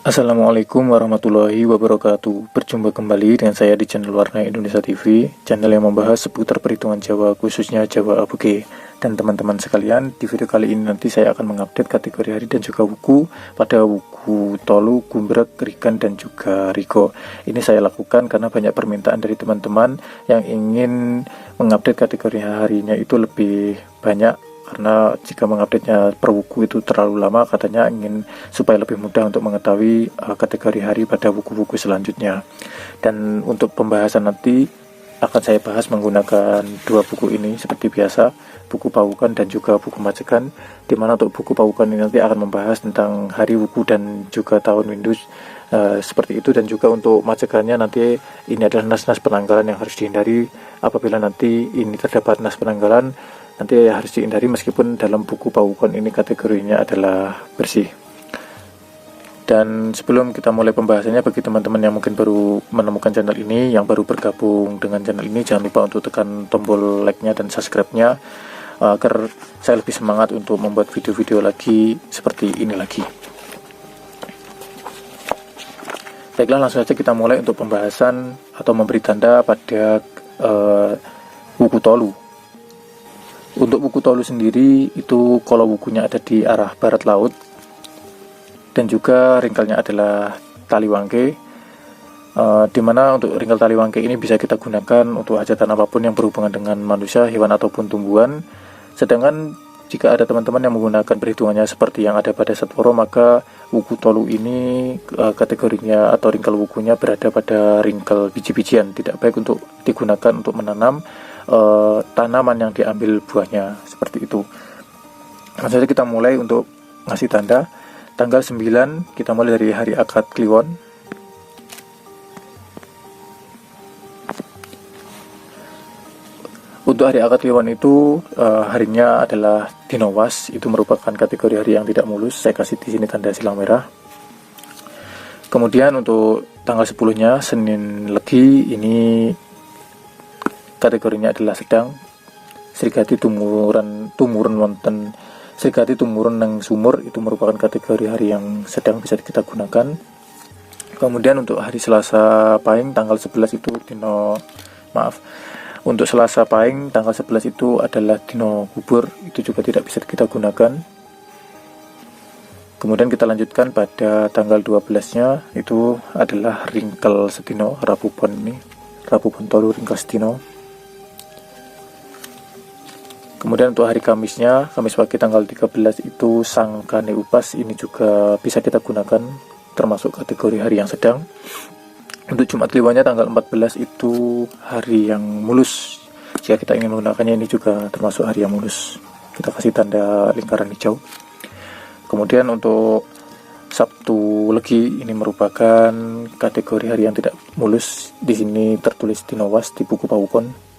Assalamualaikum warahmatullahi wabarakatuh. Berjumpa kembali dengan saya di channel Warna Indonesia TV, channel yang membahas seputar perhitungan Jawa, khususnya Jawa Aboge. Dan teman-teman sekalian, di video kali ini nanti saya akan mengupdate kategori hari dan juga wuku pada wuku Tolu, Gumbrek, Rigan, dan juga Riko. Ini saya lakukan karena banyak permintaan dari teman-teman yang ingin mengupdate kategori harinya itu lebih banyak, karena jika mengupdate-nya per wuku itu terlalu lama, katanya ingin supaya lebih mudah untuk mengetahui kategori hari pada wuku-wuku selanjutnya. Dan untuk pembahasan nanti akan saya bahas menggunakan dua buku ini seperti biasa, buku Pawukan dan juga buku Macekan, dimana untuk buku Pawukan ini nanti akan membahas tentang hari wuku dan juga tahun Windu, seperti itu. Dan juga untuk Macekannya nanti ini adalah nas-nas penanggalan yang harus dihindari. Apabila nanti ini terdapat nas penanggalan, nanti harus dihindari meskipun dalam buku Pawukan ini kategorinya adalah bersih. Dan sebelum kita mulai pembahasannya, bagi teman-teman yang mungkin baru menemukan channel ini, yang baru bergabung dengan channel ini, jangan lupa untuk tekan tombol like-nya dan subscribe-nya agar saya lebih semangat untuk membuat video-video lagi seperti ini lagi. Baiklah, langsung saja kita mulai untuk pembahasan atau memberi tanda pada wuku Tolu. Untuk wuku Tolu sendiri itu kalau wukunya ada di arah barat laut dan juga ringkelnya adalah tali wangke, dimana untuk ringkel tali wangke ini bisa kita gunakan untuk hajatan apapun yang berhubungan dengan manusia, hewan ataupun tumbuhan. Sedangkan jika ada teman-teman yang menggunakan perhitungannya seperti yang ada pada Satworo, maka wuku Tolu ini kategorinya atau ringkel wukunya berada pada ringkel biji-bijian, tidak baik untuk digunakan untuk menanam tanaman yang diambil buahnya, seperti itu. Langsung saja kita mulai untuk ngasih tanda. Tanggal 9 kita mulai dari hari akad Kliwon. Untuk hari akad Kliwon itu harinya adalah Dino Was, itu merupakan kategori hari yang tidak mulus. Saya kasih di sini tanda silang merah. Kemudian untuk tanggal 10-nya Senin Legi, ini kategorinya adalah sedang. Srigati tumuran wonten Srigati tumurun nang sumur, itu merupakan kategori hari yang sedang, bisa kita gunakan. Kemudian untuk hari Selasa Pahing tanggal 11 itu untuk Selasa Pahing tanggal 11 itu adalah dino gugur, itu juga tidak bisa kita gunakan. Kemudian kita lanjutkan pada tanggal 12-nya, itu adalah ringkel sedino, Rabu Pon Tolu ringkel sedino. Kemudian untuk hari Kamisnya, Kamis pagi tanggal 13 itu Sangkane Upas, ini juga bisa kita gunakan, termasuk kategori hari yang sedang. Untuk Jumat Kliwonnya tanggal 14 itu hari yang mulus, jika kita ingin menggunakannya ini juga termasuk hari yang mulus, kita kasih tanda lingkaran hijau. Kemudian untuk Sabtu Legi, ini merupakan kategori hari yang tidak mulus, di sini tertulis Dino Was di buku Pawukon.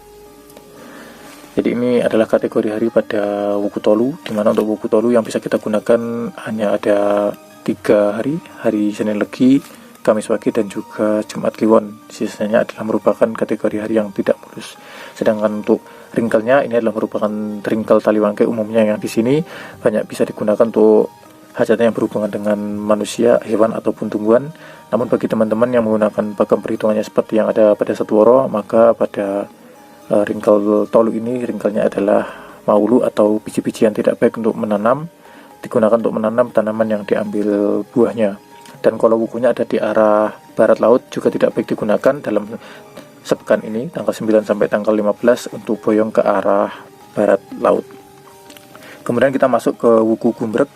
Jadi ini adalah kategori hari pada wuku Tolu, dimana untuk wuku Tolu yang bisa kita gunakan hanya ada 3 hari, hari Senin Legi, Kamis Pagi, dan juga Jumat Kliwon. Sisanya adalah merupakan kategori hari yang tidak mulus. Sedangkan untuk ringkelnya ini adalah merupakan ringkel tali wangke umumnya, yang di sini banyak bisa digunakan untuk hajatan yang berhubungan dengan manusia, hewan ataupun tumbuhan. Namun bagi teman-teman yang menggunakan pakem perhitungannya seperti yang ada pada Satworo, maka pada ringkel Tolu ini ringkelnya adalah maulu atau biji-bijian, tidak baik untuk menanam, digunakan untuk menanam tanaman yang diambil buahnya. Dan kalau wukunya ada di arah barat laut juga tidak baik digunakan dalam sepekan ini, tanggal 9 sampai tanggal 15 untuk boyong ke arah barat laut. Kemudian kita masuk ke wuku Gumbrek.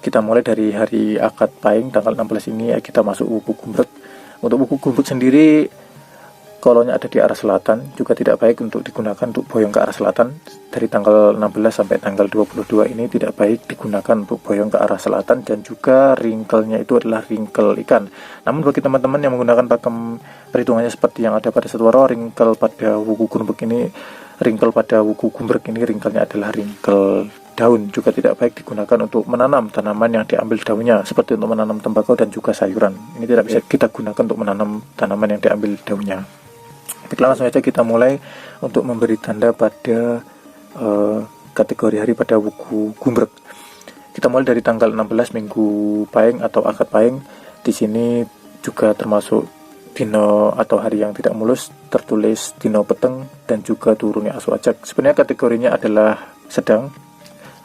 Kita mulai dari hari akad Pahing tanggal 16 ini, kita masuk wuku Gumbrek. Untuk wuku Gumbrek sendiri, kolonya ada di arah selatan, juga tidak baik untuk digunakan untuk boyong ke arah selatan. Dari tanggal 16 sampai tanggal 22 ini tidak baik digunakan untuk boyong ke arah selatan, dan juga ringkelnya itu adalah ringkel ikan. Namun bagi teman-teman yang menggunakan pakem perhitungannya seperti yang ada pada Satworo, ringkel pada wuku Gumbrek ini ringkelnya adalah ringkel daun, juga tidak baik digunakan untuk menanam tanaman yang diambil daunnya, seperti untuk menanam tembakau dan juga sayuran. Ini tidak bisa kita gunakan untuk menanam tanaman yang diambil daunnya. Langsung saja kita mulai untuk memberi tanda pada kategori hari pada wuku Gumbrek. Kita mulai dari tanggal 16 Minggu Pahing atau Akad Pahing, Di sini juga termasuk dino atau hari yang tidak mulus, tertulis dino peteng dan juga turunnya asu ajak. Sebenarnya kategorinya adalah sedang,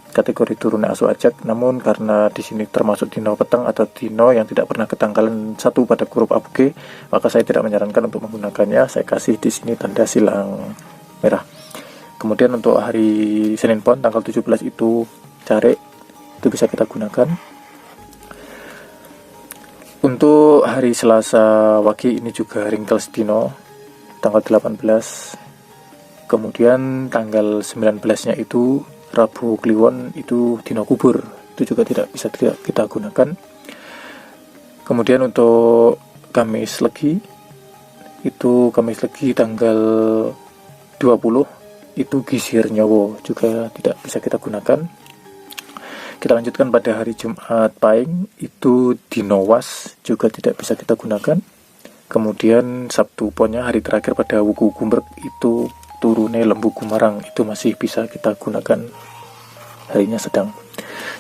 kategori turunnya asu ajak, namun karena di sini termasuk dino peteng atau dino yang tidak pernah ketanggalan satu pada huruf ABG, maka saya tidak menyarankan untuk menggunakannya. Saya kasih di sini tanda silang merah. Kemudian untuk hari Senin Pon tanggal 17 itu Care, itu bisa kita gunakan. Untuk hari Selasa Wage ini juga ringkel sedino tanggal 18. Kemudian tanggal 19-nya itu Rabu Kliwon, itu dino kubur, itu juga tidak bisa kita gunakan. Kemudian untuk Kamis Legi, itu Kamis Legi tanggal 20, itu Gisir Nyowo, juga tidak bisa kita gunakan. Kita lanjutkan pada hari Jumat Pahing, itu dino Was, juga tidak bisa kita gunakan. Kemudian Sabtu Ponnya, hari terakhir pada Wuku Gumbrek, itu turune Lembu Gumarang, itu masih bisa kita gunakan, harinya sedang.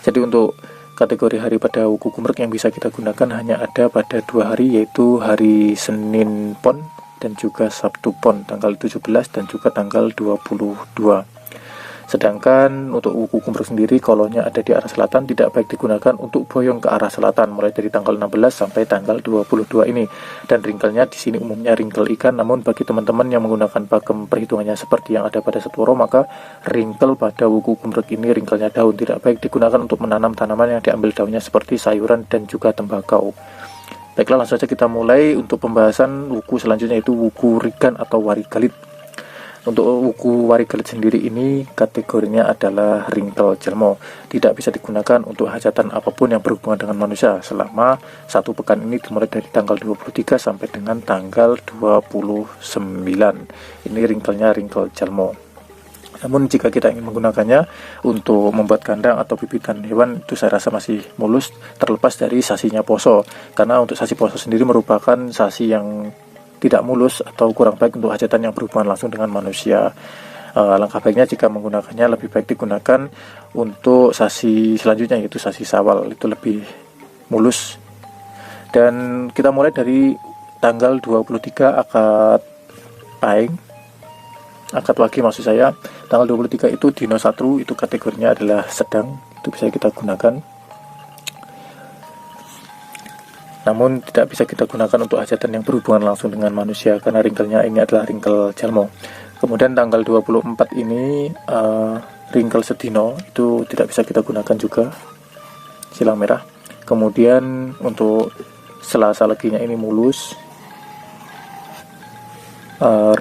Jadi untuk kategori hari pada Wuku Gumbrek yang bisa kita gunakan hanya ada pada 2 hari, yaitu hari Senin Pon dan juga Sabtu Pon tanggal 17 dan juga tanggal 22. Sedangkan untuk Wuku Gumbrek sendiri, kolonnya ada di arah selatan, tidak baik digunakan untuk boyong ke arah selatan mulai dari tanggal 16 sampai tanggal 22 ini. Dan ringkelnya di sini umumnya ringkel ikan, namun bagi teman-teman yang menggunakan pakem perhitungannya seperti yang ada pada Setworo, maka ringkel pada Wuku Gumbrek ini ringkelnya daun, tidak baik digunakan untuk menanam tanaman yang diambil daunnya seperti sayuran dan juga tembakau. Baiklah, langsung saja kita mulai untuk pembahasan wuku selanjutnya, yaitu wuku rigan atau warigalit. Untuk wuku warigalit sendiri ini kategorinya adalah ringkel jelmo, tidak bisa digunakan untuk hajatan apapun yang berhubungan dengan manusia selama 1 pekan ini, dimulai dari tanggal 23 sampai dengan tanggal 29. Ini ringkelnya ringkel jelmo. Namun jika kita ingin menggunakannya untuk membuat kandang atau bibitan hewan, itu saya rasa masih mulus, terlepas dari sasinya poso. Karena untuk sasi poso sendiri merupakan sasi yang tidak mulus atau kurang baik untuk hajatan yang berhubungan langsung dengan manusia. Langkah baiknya jika menggunakannya, lebih baik digunakan untuk sasi selanjutnya, yaitu sasi sawal, itu lebih mulus. Dan kita mulai dari tanggal 23 akad Pahing, akad Wage maksud saya. Tanggal 23 itu dino satru, itu kategorinya adalah sedang, itu bisa kita gunakan. Namun tidak bisa kita gunakan untuk hajatan yang berhubungan langsung dengan manusia karena ringkelnya ini adalah ringkel jelmo. Kemudian tanggal 24 ini ringkel sedino, itu tidak bisa kita gunakan juga, silang merah. Kemudian untuk Selasa Leginya ini mulus.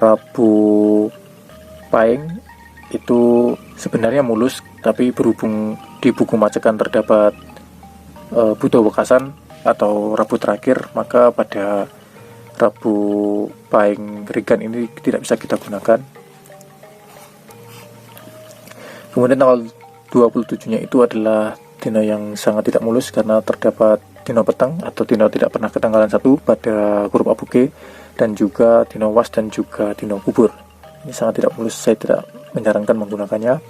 Rabu Pahing itu sebenarnya mulus, tapi berhubung di buku macekan terdapat Budo Wekasan atau Rabu terakhir, maka pada Rabu Pahing Rigan ini tidak bisa kita gunakan. Kemudian tanggal 27-nya itu adalah dino yang sangat tidak mulus karena terdapat dino petang atau dino tidak pernah ketanggalan satu pada huruf ABG, dan juga dino Was dan juga dino kubur. Ini sangat tidak mulus, saya tidak menyarankan menggunakannya.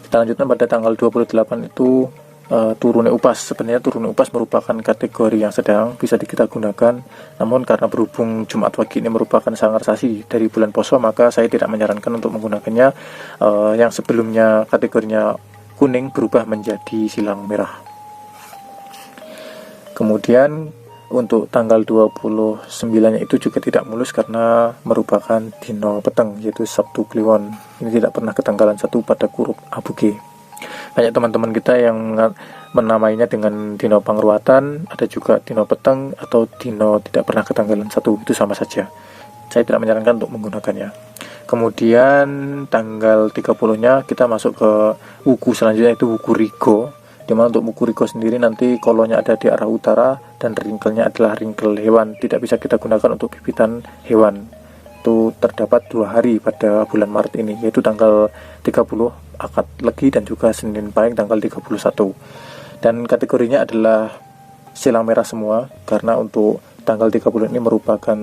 Kita lanjutkan pada tanggal 28 itu turune upas. Sebenarnya turune upas merupakan kategori yang sedang, bisa kita gunakan, namun karena berhubung Jumat Wage ini merupakan sangar sasi dari bulan Poso, maka saya tidak menyarankan untuk menggunakannya. Yang sebelumnya kategorinya kuning berubah menjadi silang merah. Kemudian untuk tanggal 29-nya itu juga tidak mulus karena merupakan dino peteng, yaitu Sabtu Kliwon. Ini tidak pernah ketanggalan satu pada huruf ABG. Banyak teman-teman kita yang menamainya dengan dino pangruatan, ada juga dino peteng atau dino tidak pernah ketanggalan satu, itu sama saja. Saya tidak menyarankan untuk menggunakannya. Kemudian tanggal 30-nya kita masuk ke wuku selanjutnya, itu wuku rigo, dimana untuk wuku rigo sendiri nanti kolonnya ada di arah utara dan ringkelnya adalah ringkel hewan, tidak bisa kita gunakan untuk bibitan hewan. Itu terdapat 2 hari pada bulan Maret ini, yaitu tanggal 30 akad Legi dan juga Senin Pahing tanggal 31. Dan kategorinya adalah silang merah semua, karena untuk tanggal 30 ini merupakan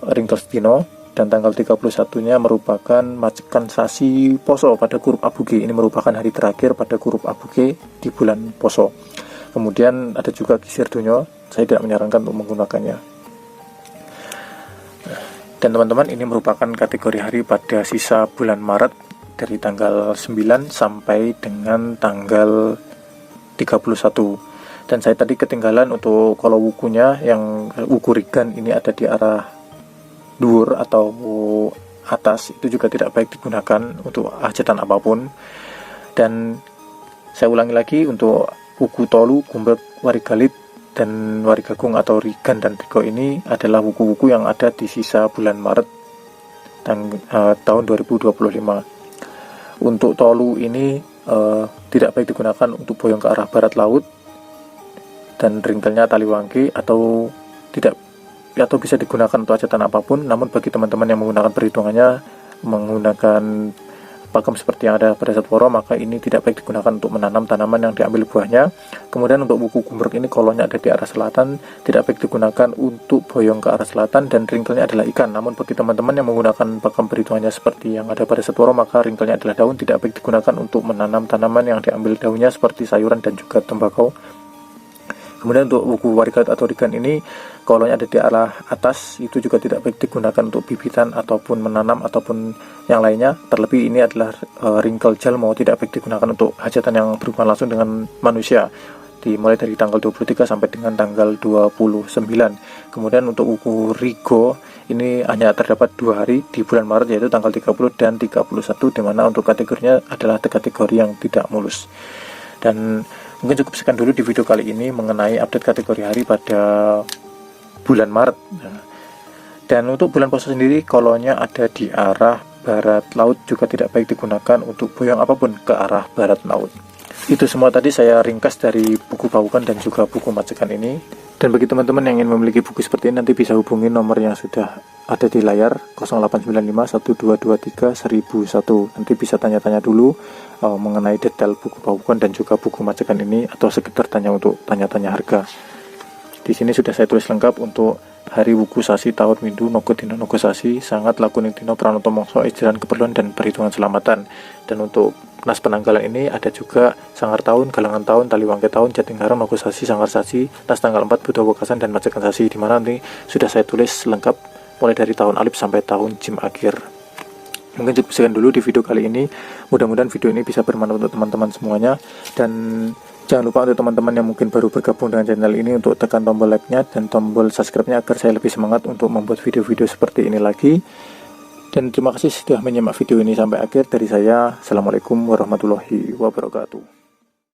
ringkel sedino dan tanggal 31-nya merupakan macekan sasi Poso pada huruf ABG. Ini merupakan hari terakhir pada huruf ABG di bulan Poso. Kemudian ada juga Gisir Dunyo, saya tidak menyarankan untuk menggunakannya. Dan teman-teman, ini merupakan kategori hari pada sisa bulan Maret dari tanggal 9 sampai dengan tanggal 31. Dan saya tadi ketinggalan untuk kalau wukunya, yang wuku Rigan ini ada di arah dhuwur atau atas, itu juga tidak baik digunakan untuk hajatan apapun. Dan saya ulangi lagi, untuk wuku Tolu, Gumbrek, Warigalit, dan Warigagung atau Rigan dan Riko ini adalah wuku-wuku yang ada di sisa bulan Maret tahun 2025. Untuk Tolu ini tidak baik digunakan untuk boyong ke arah barat laut, dan ringkelnya tali wangke atau bisa digunakan untuk hajatan apapun. Namun bagi teman-teman yang menggunakan perhitungannya menggunakan pakem seperti yang ada pada Satworo, maka ini tidak baik digunakan untuk menanam tanaman yang diambil buahnya. Kemudian untuk wuku Gumbrek ini kolonnya ada di arah selatan, tidak baik digunakan untuk boyong ke arah selatan, dan ringkelnya adalah ikan. Namun bagi teman-teman yang menggunakan pakem perhitungannya seperti yang ada pada Satworo, maka ringkelnya adalah daun, tidak baik digunakan untuk menanam tanaman yang diambil daunnya seperti sayuran dan juga tembakau. Kemudian untuk wuku Warigalit atau Rigan ini kolonnya ada di arah atas, itu juga tidak baik digunakan untuk bibitan ataupun menanam ataupun yang lainnya. Terlebih ini adalah ringkel jalmo, tidak baik digunakan untuk hajatan yang berhubungan langsung dengan manusia, dimulai dari tanggal 23 sampai dengan tanggal 29. Kemudian untuk wuku Rigo ini hanya terdapat 2 hari di bulan Maret, yaitu tanggal 30 dan 31, dimana untuk kategorinya adalah kategori yang tidak mulus. Dan mungkin cukup sekian dulu di video kali ini mengenai update kategori hari pada bulan Maret. Dan untuk bulan puasa sendiri, kolonnya ada di arah barat laut, juga tidak baik digunakan untuk boyong apapun ke arah barat laut. Itu semua tadi saya ringkas dari buku Pawukan dan juga buku Macekan ini. Dan bagi teman-teman yang ingin memiliki buku seperti ini, nanti bisa hubungi nomor yang sudah ada di layar 0895 1223 1001. Nanti bisa tanya-tanya dulu mengenai detail buku Pawukan dan juga buku Macekan ini, atau sekedar tanya-tanya harga. Di sini sudah saya tulis lengkap untuk hari wuku sasi tahun Windu Nogo Dino Nogo Sasi sangat lakuning Dino Pranoto Mongso Ijaran Keperluan dan Perhitungan Selamatan. Dan untuk nas penanggalan ini ada juga Sanggar Tahun, Galangan Tahun, Taliwangke Tahun, Jatingharang, Nogo Sasi, Sanggar Sasi, nas tanggal 4 Buddha Wekasan dan Macekan Sasi, di mana nanti sudah saya tulis lengkap mulai dari tahun Alif sampai tahun Jim akhir. Mungkin cukup sekian dulu di video kali ini. Mudah-mudahan video ini bisa bermanfaat untuk teman-teman semuanya. Dan jangan lupa untuk teman-teman yang mungkin baru bergabung dengan channel ini untuk tekan tombol like-nya dan tombol subscribe-nya agar saya lebih semangat untuk membuat video-video seperti ini lagi. Dan terima kasih sudah menyimak video ini sampai akhir. Dari saya, Assalamualaikum warahmatullahi wabarakatuh.